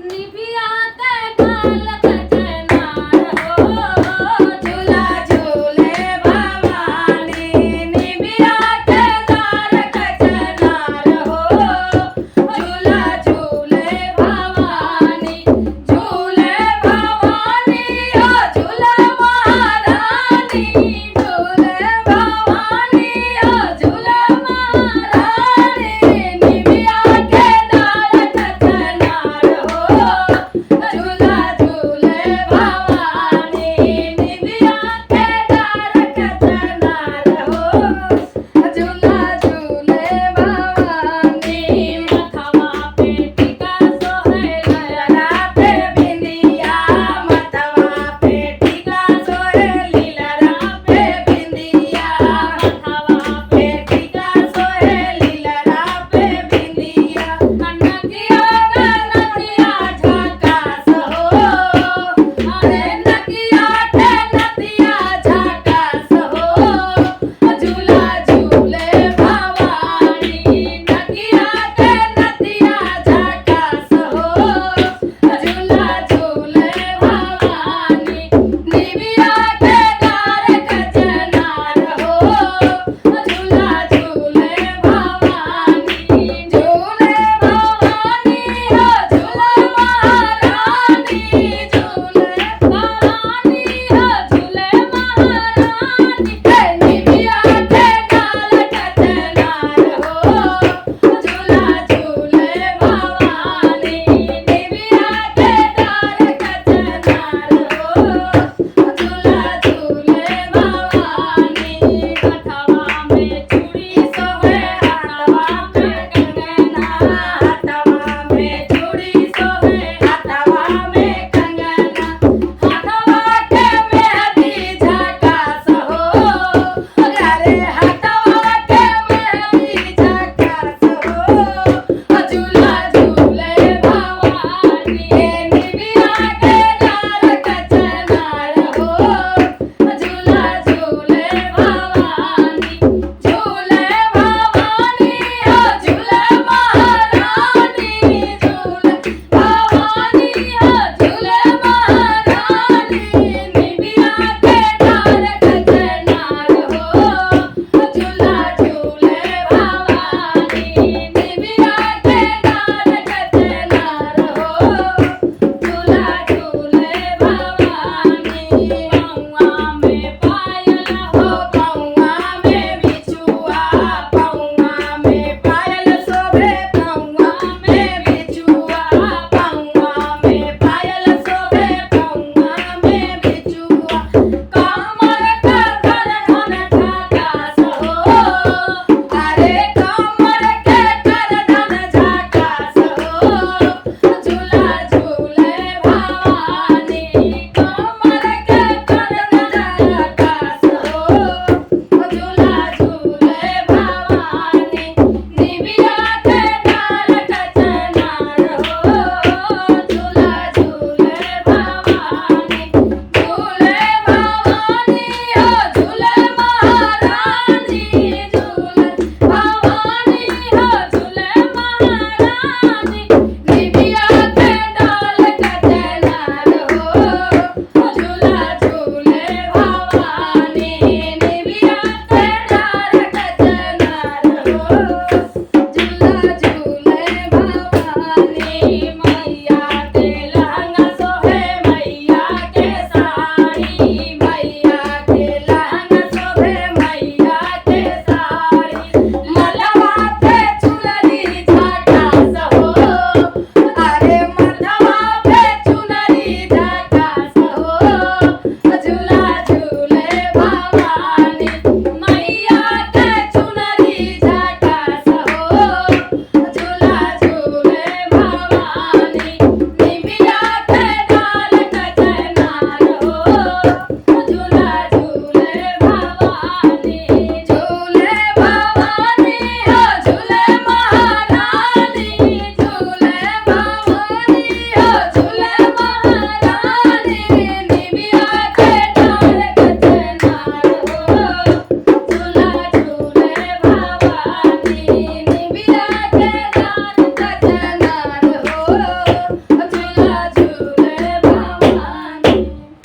Nivea ते डाल कचनार हो झूला झूले भवानी निभिया ते डाल कचनार हो झूला झूले भवानी झूले भवानी ओ झूला महारानी झूले भवानी ओ झूला महारानी निभिया के डाल कचनार हो झूला झूले भवानी निभिया के डाल कचनार हो झूला झूले भवानी मथवा पे टीका सोहे लहरा पे बिंदिया मथवा पे टीका सोहे लीलरा पे बिंदिया मथवा पे टीका सोहे लीलरा पे बिंदिया नकिया नकिया झकास हो अरे नकिया ते नदिया झकास हो झूला झूले भवानी नकिया ते नदिया झकास हो झूला झूले भवानी निभिया के डाल कचनार हो झूला झूले भवानी झूले भवानी हो झूला महारानी झूले भवानी हो झूले महारानी निभिया के डाल कचनार हो झूला झूले भवानी निभिया के डाल कचनार हो झूला झूले भवानी कठवा में चूड़ी सोहे हाथवा में कंगना हाथवा में